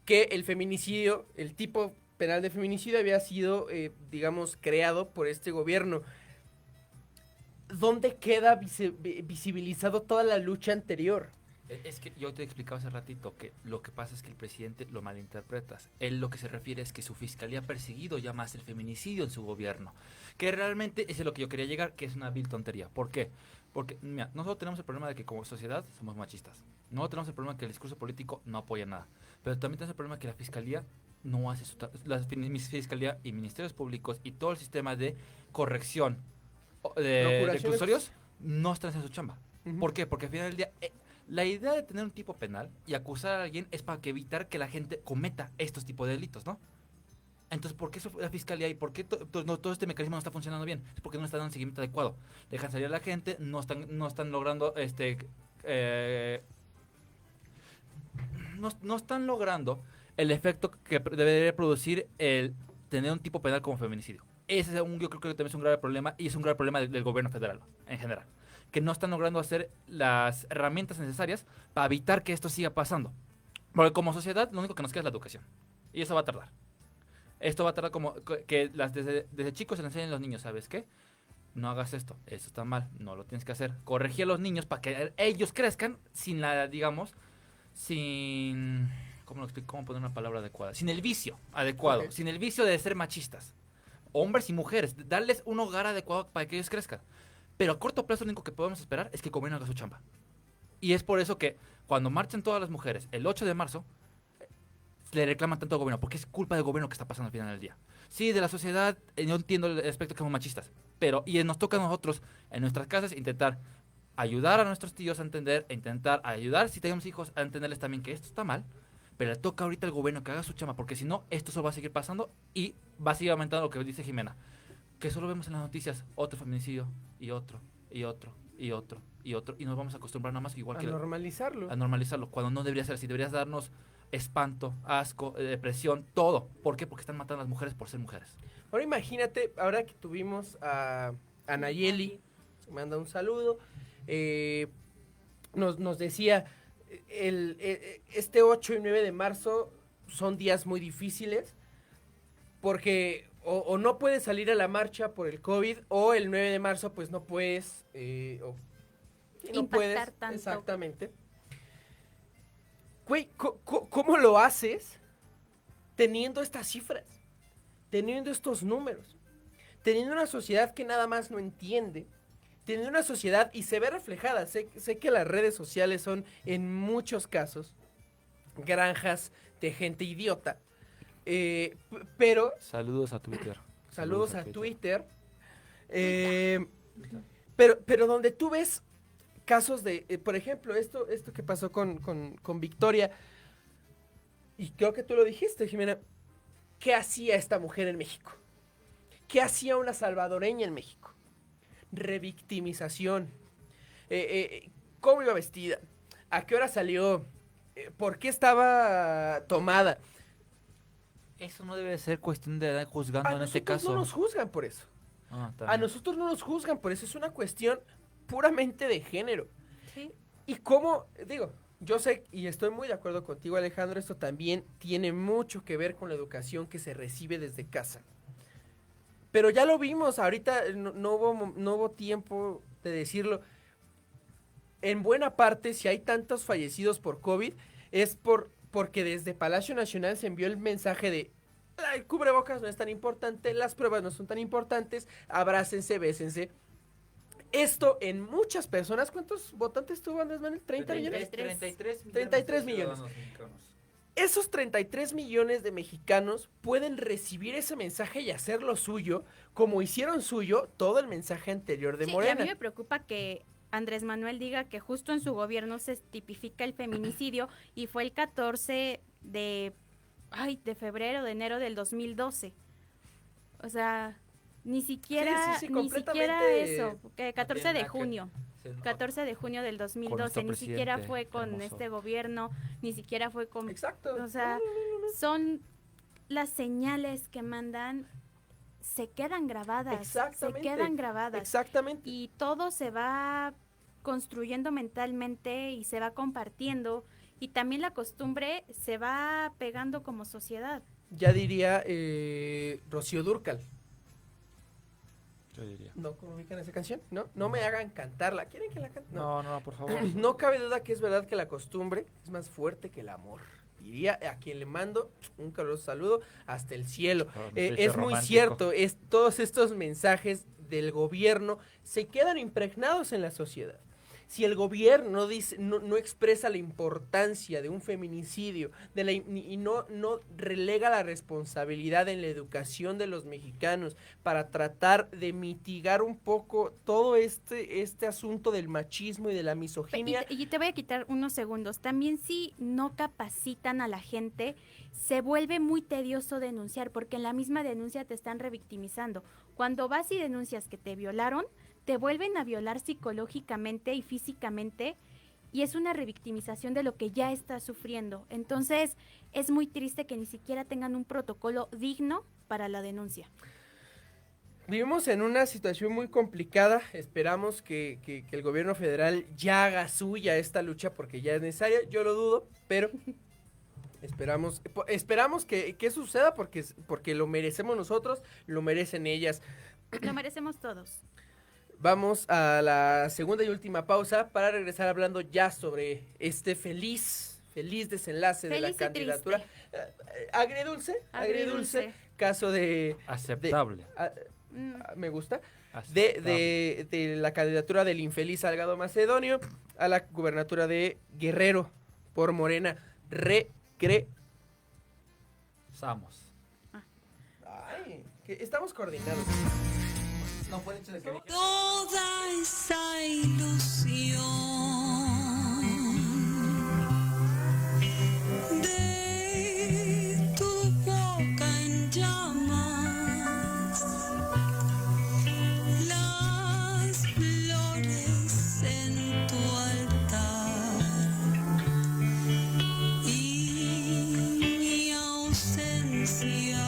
que el feminicidio, el tipo penal de feminicidio había sido, digamos, creado por este gobierno. ¿Dónde queda visibilizado toda la lucha anterior? Es que yo te explicaba hace ratito que lo que pasa es que el presidente lo malinterpretas. Él lo que se refiere es que su fiscalía ha perseguido ya más el feminicidio en su gobierno. Que realmente es a lo que yo quería llegar, que es una vil tontería. ¿Por qué? Porque, mira, nosotros tenemos el problema de que como sociedad somos machistas. Nosotros tenemos el problema de que el discurso político no apoya nada. Pero también tenemos el problema de que la fiscalía no hace la fiscalía y ministerios públicos y todo el sistema de corrección de custodios no están haciendo su chamba. ¿Por qué? Porque al final del día... la idea de tener un tipo penal y acusar a alguien es para evitar que la gente cometa estos tipos de delitos, ¿no? Entonces, ¿por qué la fiscalía y por qué todo este mecanismo no está funcionando bien? Es porque no están dando un seguimiento adecuado. Dejan salir a la gente, no están logrando no están logrando el efecto que debería producir el tener un tipo penal como feminicidio. Ese es yo creo que también es un grave problema y es un grave problema del gobierno federal en general. Que no están logrando hacer las herramientas necesarias para evitar que esto siga pasando. Porque como sociedad lo único que nos queda es la educación. Y eso va a tardar. Esto va a tardar como que desde chicos se le enseñen a los niños, ¿sabes qué? No hagas esto está mal, no lo tienes que hacer. Corregir a los niños para que ellos crezcan sin ¿cómo lo explico? ¿Cómo poner una palabra adecuada? Sin el vicio adecuado, okay. Sin el vicio de ser machistas. Hombres y mujeres, darles un hogar adecuado para que ellos crezcan. Pero a corto plazo lo único que podemos esperar es que el gobierno haga su chamba. Y es por eso que cuando marchan todas las mujeres el 8 de marzo, le reclaman tanto al gobierno, porque es culpa del gobierno que está pasando al final del día. Sí, de la sociedad, yo entiendo el aspecto que somos machistas, y nos toca a nosotros, en nuestras casas, intentar ayudar a nuestros tíos a entender, intentar ayudar, si tenemos hijos, a entenderles también que esto está mal, pero le toca ahorita al gobierno que haga su chamba, porque si no, esto solo va a seguir pasando y va a seguir aumentando lo que dice Jimena. Que solo vemos en las noticias otro feminicidio y otro, y otro, y otro, y otro, y nos vamos a acostumbrar nada más igual a normalizarlo. A normalizarlo, cuando no debería ser así, deberías darnos espanto, asco, depresión, todo. ¿Por qué? Porque están matando a las mujeres por ser mujeres. Ahora imagínate, ahora que tuvimos a Nayeli, se manda un saludo, nos decía, este 8 y 9 de marzo son días muy difíciles, porque... O no puedes salir a la marcha por el COVID, o el 9 de marzo pues no puedes, no puedes, tanto. Exactamente. Güey, ¿cómo lo haces teniendo estas cifras? Teniendo estos números, teniendo una sociedad que nada más no entiende, teniendo una sociedad, y se ve reflejada, sé que las redes sociales son en muchos casos granjas de gente idiota. Pero... Saludos a Twitter. Saludos a Twitter. Pero donde tú ves casos de... por ejemplo, esto que pasó con Victoria, y creo que tú lo dijiste, Jimena, ¿qué hacía esta mujer en México? ¿Qué hacía una salvadoreña en México? Revictimización. ¿Cómo iba vestida? ¿A qué hora salió? ¿Por qué estaba tomada? Eso no debe ser cuestión de edad juzgando en este caso. A nosotros no nos juzgan por eso. A nosotros no nos juzgan por eso. Es una cuestión puramente de género. Sí. Y cómo, digo, yo sé y estoy muy de acuerdo contigo, Alejandro, esto también tiene mucho que ver con la educación que se recibe desde casa. Pero ya lo vimos, ahorita no hubo tiempo de decirlo. En buena parte, si hay tantos fallecidos por COVID, es porque desde Palacio Nacional se envió el mensaje de el cubrebocas no es tan importante, las pruebas no son tan importantes, abrácense, bésense. Esto en muchas personas, ¿cuántos votantes tuvo Andrés Manuel? ¿30 millones? 33 millones. Esos 33 millones de mexicanos pueden recibir ese mensaje y hacerlo suyo, como hicieron suyo todo el mensaje anterior de Morena. Y a mí me preocupa que Andrés Manuel diga que justo en su gobierno se tipifica el feminicidio y fue el 14 de febrero, de enero del 2012. O sea, ni siquiera eso, que 14 de junio. 14 de junio del 2012, ni siquiera fue con este gobierno, ni siquiera fue con... Exacto. O sea, son las señales que mandan, se quedan grabadas. Exactamente. Se quedan grabadas. Exactamente. Y todo se va construyendo mentalmente y se va compartiendo, y también la costumbre se va pegando como sociedad. Ya diría Rocío Dúrcal. Yo diría. ¿No ubican esa canción? No me hagan cantarla. ¿Quieren que la cante? No, por favor. No cabe duda que es verdad que la costumbre es más fuerte que el amor. Diría a quien le mando un caluroso saludo hasta el cielo. Es muy cierto, todos estos mensajes del gobierno se quedan impregnados en la sociedad. Si el gobierno no expresa la importancia de un feminicidio y no relega la responsabilidad en la educación de los mexicanos para tratar de mitigar un poco todo este asunto del machismo y de la misoginia. Y te voy a quitar unos segundos. También si no capacitan a la gente, se vuelve muy tedioso denunciar, porque en la misma denuncia te están revictimizando. Cuando vas y denuncias que te violaron, te vuelven a violar psicológicamente y físicamente, y es una revictimización de lo que ya estás sufriendo. Entonces, es muy triste que ni siquiera tengan un protocolo digno para la denuncia. Vivimos en una situación muy complicada. Esperamos que el gobierno federal ya haga suya esta lucha, porque ya es necesaria. Yo lo dudo, pero esperamos que suceda, porque lo merecemos nosotros, lo merecen ellas. Lo merecemos todos. Vamos a la segunda y última pausa para regresar hablando ya sobre este feliz desenlace de la candidatura. Agridulce, caso de... Aceptable. Me gusta. De la candidatura del infeliz Salgado Macedonio a la gubernatura de Guerrero por Morena. Ay, que estamos coordinados. No fue el hecho de que toda esa ilusión de tu boca en llamas, las flores en tu altar y mi ausencia.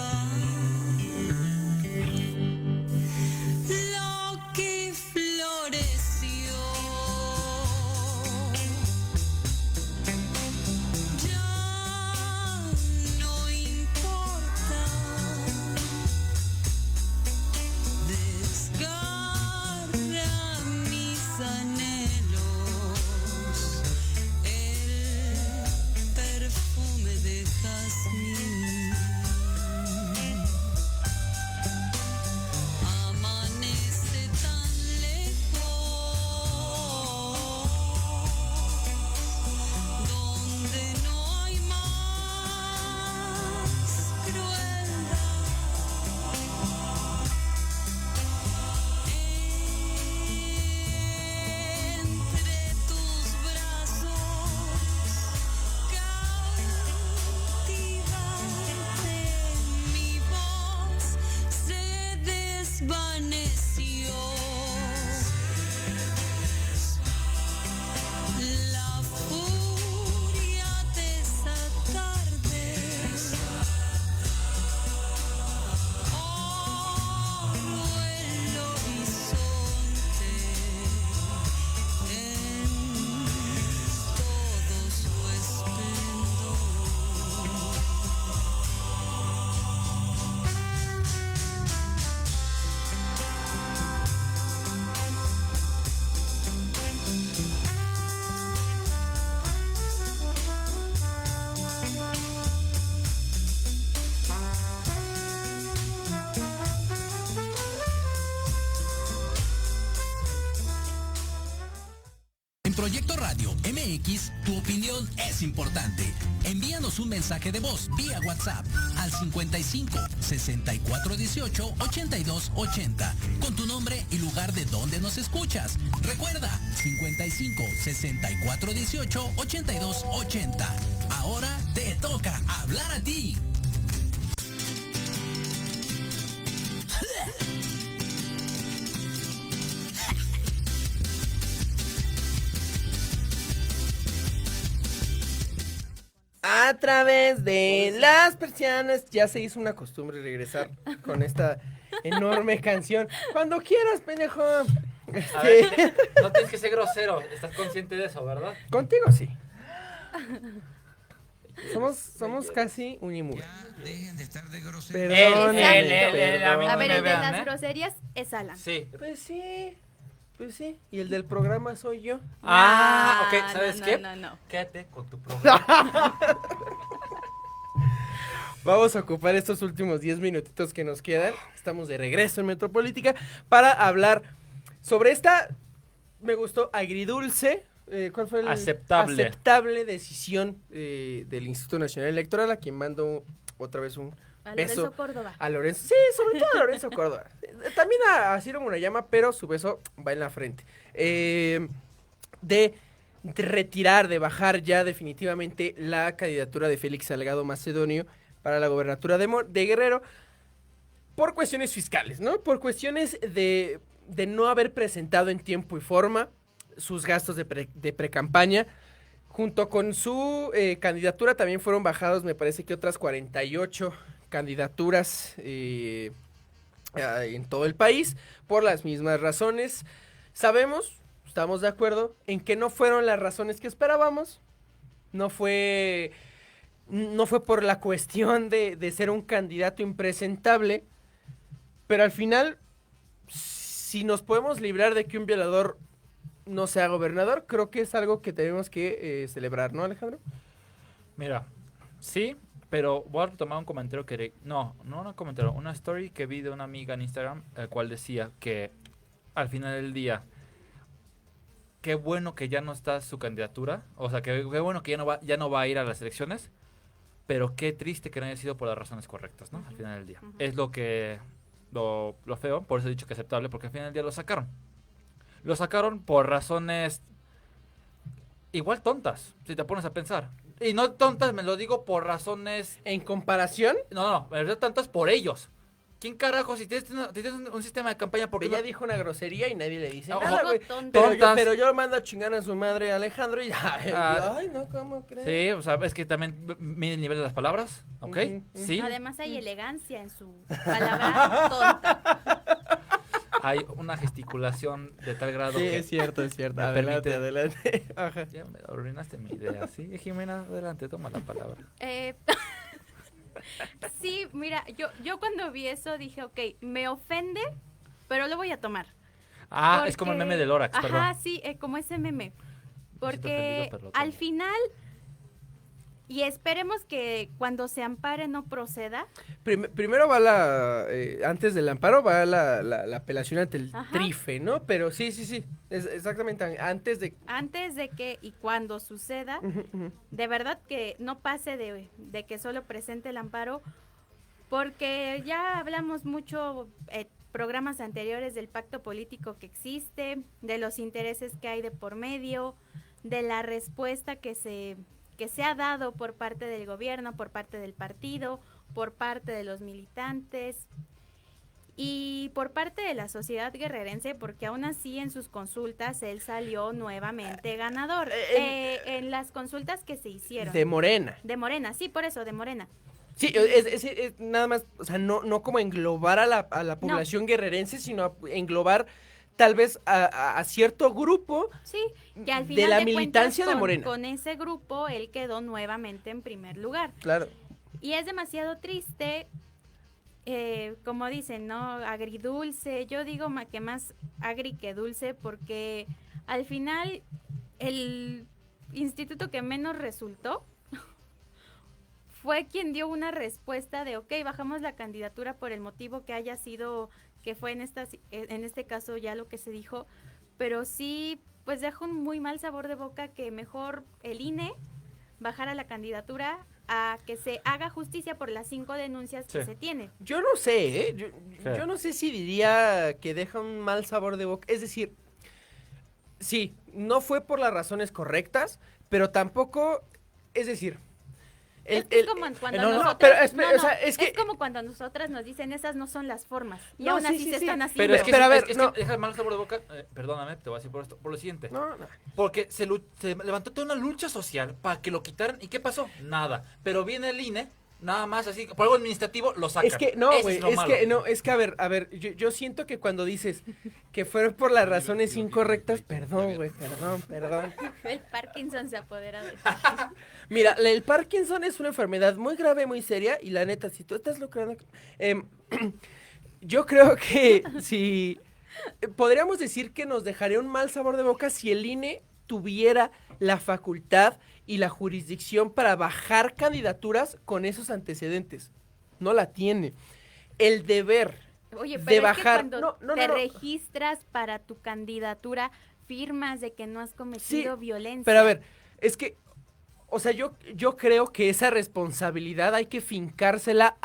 Proyecto Radio MX, tu opinión es importante. Envíanos un mensaje de voz vía WhatsApp al 55 64 18 82 80 con tu nombre y lugar de donde nos escuchas. Recuerda, 55 64 18 82 80. Ahora te toca hablar a ti. A través de las persianas. Ya se hizo una costumbre regresar con esta enorme canción. Cuando quieras, pendejo. A ver, no tienes que ser grosero. Estás consciente de eso, ¿verdad? Contigo sí. Somos casi unimugre. Dejen de estar de grosería. Perdón. A ver, el de las groserías es Alan. Sí. Pues sí. Y el del programa soy yo. Ok, ¿sabes qué? No. Quédate con tu programa. Vamos a ocupar estos últimos 10 minutitos que nos quedan. Estamos de regreso en Metropolítica para hablar sobre esta, me gustó, agridulce. ¿Cuál fue el aceptable decisión del Instituto Nacional Electoral, a quien mando otra vez un beso? Lorenzo Córdoba. A Lorenzo, sí, sobre todo a Lorenzo Córdoba. También a Ciro Murayama, pero su beso va en la frente. De retirar, de bajar ya definitivamente la candidatura de Félix Salgado Macedonio para la gobernatura de Guerrero por cuestiones fiscales, ¿no? Por cuestiones de no haber presentado en tiempo y forma sus gastos de precampaña. Junto con su candidatura también fueron bajados, me parece que otras 48 candidaturas en todo el país por las mismas razones. Estamos de acuerdo en que no fueron las razones que esperábamos. No fue por la cuestión de ser un candidato impresentable, pero al final, si nos podemos librar de que un violador no sea gobernador, creo que es algo que tenemos que celebrar, ¿no, Alejandro? Mira, sí, pero voy a retomar un comentario que... No un comentario, una story que vi de una amiga en Instagram, el cual decía que al final del día, qué bueno que ya no está su candidatura, o sea, qué bueno que ya no va a ir a las elecciones, pero qué triste que no haya sido por las razones correctas, ¿no? Al final del día. Es lo feo, por eso he dicho que aceptable, porque al final del día lo sacaron. Lo sacaron por razones igual tontas, si te pones a pensar. Y no tontas, me lo digo por razones... ¿En comparación? No, en verdad tontas por ellos. ¿Quién carajo, si tienes un sistema de campaña... Porque ella dijo una grosería y nadie le dice nada, güey. Pero yo mando a chingar a su madre Alejandro y ay, no, ¿cómo crees? Sí, o sea, es que también mide el nivel de las palabras, ¿ok? Sí. Además hay elegancia en su palabra tonta. Hay una gesticulación de tal grado sí, que... es cierto. Adelante. Ajá. Ya me arruinaste mi idea, ¿sí? Jimena, adelante, toma la palabra. Sí, mira, yo cuando vi eso dije, ok, me ofende, pero lo voy a tomar. Es como el meme de Lorax, perdón. Ajá, sí, como ese meme. Porque al final... Y esperemos que cuando se ampare no proceda. Primero va antes del amparo va la apelación ante el TRIFE, ¿no? Pero sí, es exactamente antes de que y cuando suceda, de verdad que no pase de que solo presente el amparo, porque ya hablamos mucho programas anteriores del pacto político que existe, de los intereses que hay de por medio, de la respuesta que se ha dado por parte del gobierno, por parte del partido, por parte de los militantes y por parte de la sociedad guerrerense, porque aún así en sus consultas él salió nuevamente ganador. En las consultas que se hicieron. De Morena. De Morena, sí, por eso, de Morena. Sí, es nada más, o sea, no como englobar a la población guerrerense, sino englobar tal vez a cierto grupo, sí, que al final de la militancia de Morena. Con ese grupo él quedó nuevamente en primer lugar. Claro. Y es demasiado triste, como dicen, ¿no? Agridulce. Yo digo que más agri que dulce, porque al final el instituto que menos resultó fue quien dio una respuesta de, ok, bajamos la candidatura por el motivo que haya sido, que fue en este caso ya lo que se dijo, pero sí, pues deja un muy mal sabor de boca que mejor el INE bajara la candidatura a que se haga justicia por las 5 denuncias que se tienen. Yo no sé, yo no sé si diría que deja un mal sabor de boca, es decir, sí, no fue por las razones correctas, pero tampoco, es decir... Es como cuando nosotras nos dicen esas no son las formas y aún así se están haciendo. Pero es que, deja el mal sabor de boca, perdóname, te voy a decir por lo siguiente. No. Porque se levantó toda una lucha social para que lo quitaran. ¿Y qué pasó? Nada. Pero viene el INE nada más así, por algo administrativo lo sacan. Es que, no, Eso güey, lo es malo. que, no, es que, a ver, yo siento que cuando dices que fueron por las razones incorrectas, perdón, güey, perdón. El Parkinson se apodera de ti. Mira, el Parkinson es una enfermedad muy grave, muy seria, y la neta, si tú estás lucrando... yo creo que si... podríamos decir que nos dejaría un mal sabor de boca si el INE tuviera la facultad y la jurisdicción para bajar candidaturas con esos antecedentes. No la tiene. El deber Oye, pero de es bajar... que cuando te registras para tu candidatura, firmas de que no has cometido violencia. Pero a ver, es que, o sea, yo creo que esa responsabilidad hay que fincársela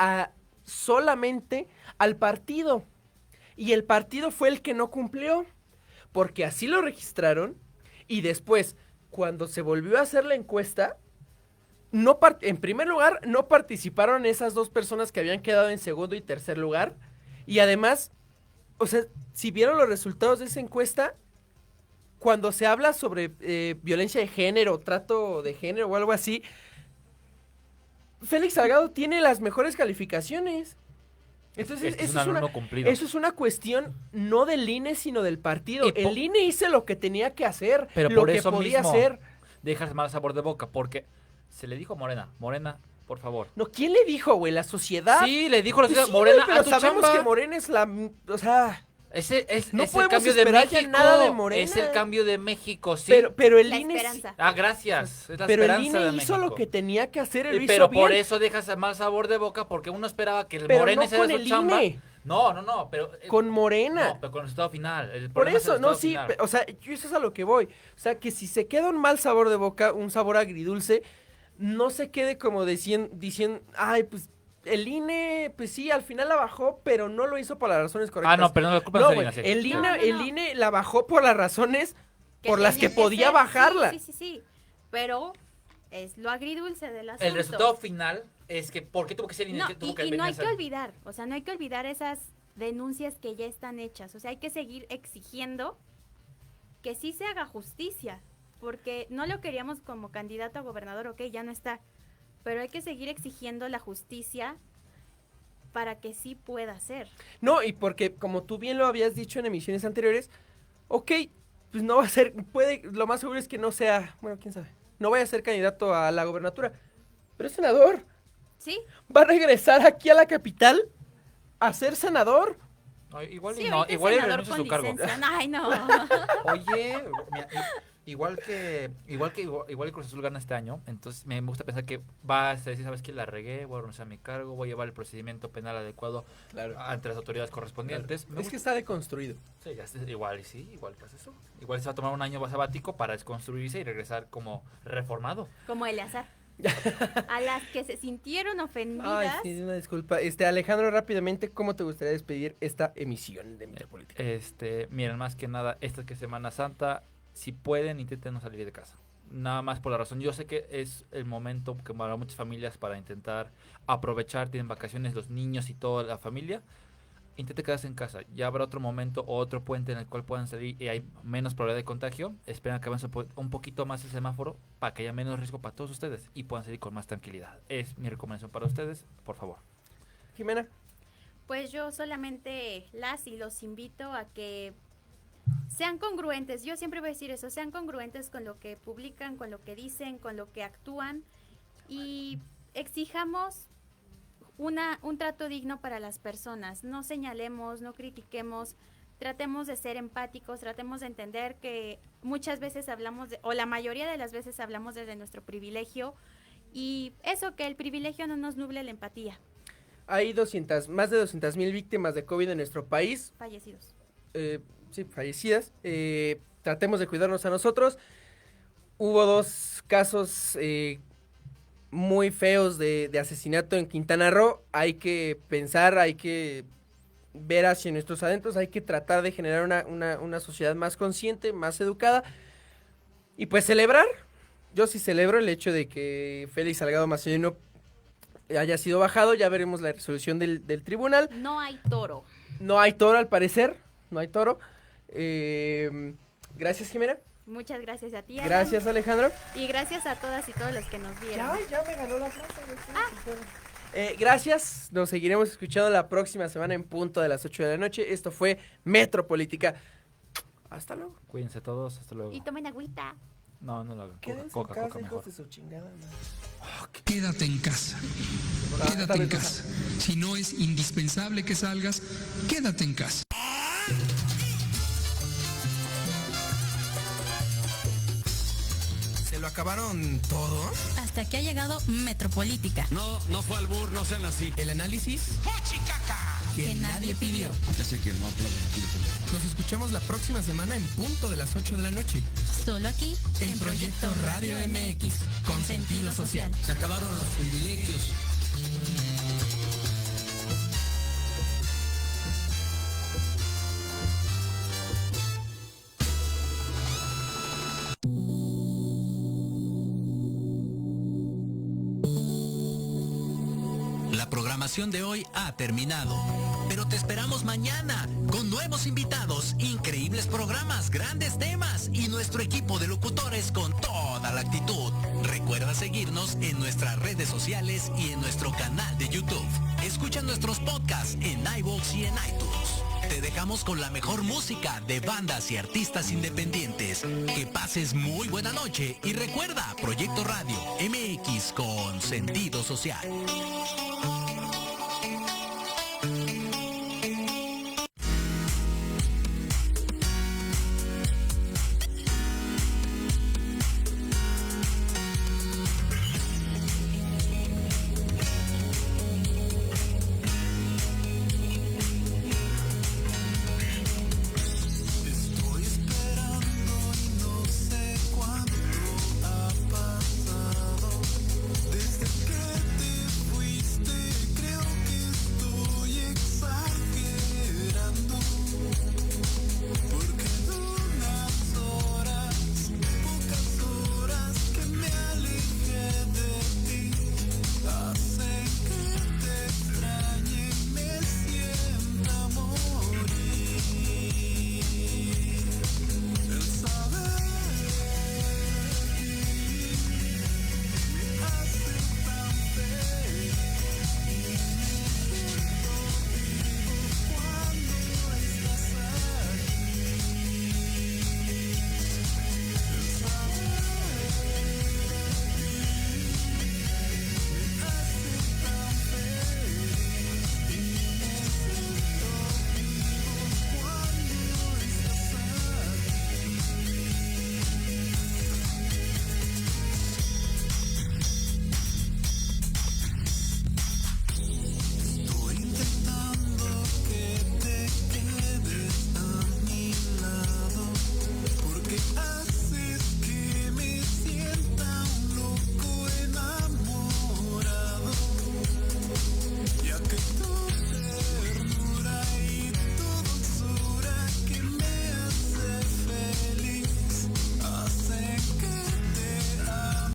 solamente al partido. Y el partido fue el que no cumplió, porque así lo registraron, y después, cuando se volvió a hacer la encuesta, en primer lugar, no participaron esas dos personas que habían quedado en segundo y tercer lugar, y además, o sea, si vieron los resultados de esa encuesta, cuando se habla sobre violencia de género, trato de género o algo así, Félix Salgado tiene las mejores calificaciones. Entonces, eso es una cuestión no del INE, sino del partido. El INE hizo lo que tenía que hacer, pero lo por que eso podía mismo hacer. Dejas mal sabor de boca, porque se le dijo a Morena, por favor. No, ¿quién le dijo, güey? ¿La sociedad? Sí, le dijo la sociedad, Sí, Morena, güey, pero a tu sabemos chamba. que Morena es la... O sea... No es el podemos cambio de esperar ya México. nada de Morena. Es el cambio de México, sí. Pero el La INE... esperanza. Gracias. Es la Pero el esperanza INE de hizo México. lo que tenía que hacer, él lo Pero hizo bien. por eso dejas mal sabor de boca, porque uno esperaba que el Pero Morena no hiciera con su el chamba. INE. No, pero... Con Morena. No, pero con el resultado final. El Por problema es el eso, no, resultado sí, final. o sea, yo eso es a lo que voy. O sea, que si se queda un mal sabor de boca, un sabor agridulce, no se quede como diciendo, ay, pues, el INE, pues sí, al final la bajó, pero no lo hizo por las razones correctas. No, pero no la culpa no, es del güey, INE, sí. el INE, No. el INE la bajó por las razones por las que tenía podía ser. bajarla. Sí, pero es lo agridulce del asunto. El resultado final es que, ¿por qué tuvo que ser INE? No, ¿Qué tuvo y que no hay hacer? que olvidar, o sea, no hay que olvidar esas denuncias que ya están hechas. O sea, hay que seguir exigiendo que sí se haga justicia, porque no lo queríamos como candidato a gobernador, ok, ya no está, pero hay que seguir exigiendo la justicia para que sí pueda ser. No, y porque como tú bien lo habías dicho en emisiones anteriores, ok, pues no va a ser, lo más seguro es que no sea, bueno, quién sabe, no vaya a ser candidato a la gobernatura, pero es senador. ¿Sí? Va a regresar aquí a la capital a ser senador. No, igual Sí, y no, ahorita igual y senador renuncia a con su cargo. licencia. Ay, no. Oye, mira, igual que Cruz Azul gana este año, entonces me gusta pensar que va a decir, ¿sabes qué? La regué, voy a renunciar a mi cargo, voy a llevar el procedimiento penal adecuado ante las autoridades correspondientes. Es que está deconstruido. Sí, igual pasa eso. Igual se va a tomar un año sabático para desconstruirse y regresar como reformado. Como Eleazar. A las que se sintieron ofendidas. Ay, sí, una disculpa. Alejandro, rápidamente, ¿cómo te gustaría despedir esta emisión de Metropolítica? Miren, más que nada, esta es que Semana Santa, si pueden, intenten no salir de casa. Nada más por la razón. Yo sé que es el momento que para muchas familias para intentar aprovechar, tienen vacaciones los niños y toda la familia. Intenten quedarse en casa. Ya habrá otro momento o otro puente en el cual puedan salir y hay menos probabilidad de contagio. Esperen que avance un poquito más el semáforo para que haya menos riesgo para todos ustedes y puedan salir con más tranquilidad. Es mi recomendación para ustedes, por favor. Jimena. Pues yo solamente los invito a que sean congruentes. Yo siempre voy a decir eso, sean congruentes con lo que publican, con lo que dicen, con lo que actúan y exijamos un trato digno para las personas. No señalemos, no critiquemos, tratemos de ser empáticos, tratemos de entender que muchas veces o la mayoría de las veces hablamos desde nuestro privilegio y eso, que el privilegio no nos nuble la empatía. Hay más de 200,000 víctimas de COVID en nuestro país. Fallecidos. Sí, fallecidas. Tratemos de cuidarnos a nosotros. Hubo 2 casos muy feos de asesinato en Quintana Roo. Hay que pensar, hay que ver hacia nuestros adentros, hay que tratar de generar una sociedad más consciente, más educada. Y pues celebrar. Yo sí celebro el hecho de que Félix Salgado Macedonio haya sido bajado. Ya veremos la resolución del tribunal. No hay toro. No hay toro, al parecer. No hay toro. Gracias, Jimena. Muchas gracias a ti, Alan. Gracias, Alejandro. Y gracias a todas y todos los que nos vieron. Ya me ganó la plaza. Gracias, nos seguiremos escuchando la próxima semana en punto de las 8 de la noche. Esto fue Metropolítica. Hasta luego. Cuídense todos, hasta luego. Y tomen agüita. No lo hagan. Coca mejor. De su chingada, Quédate en casa. Quédate en casa. Si no es indispensable que salgas, quédate en casa. ¿Se lo acabaron todo? Hasta que ha llegado Metropolítica. No fue albur, no sean así. El análisis Que nadie pidió. Ya sé que no aplaudo. Nos escuchamos la próxima semana en punto de las 8 de la noche. Solo aquí En Proyecto Radio MX, con sentido social. Se acabaron los privilegios. La programación de hoy ha terminado, pero te esperamos mañana con nuevos invitados, increíbles programas, grandes temas y nuestro equipo de locutores con toda la actitud. Recuerda seguirnos en nuestras redes sociales y en nuestro canal de YouTube. Escucha nuestros podcasts en iVoox y en iTunes. Te dejamos con la mejor música de bandas y artistas independientes. Que pases muy buena noche y recuerda, Proyecto Radio MX con sentido social.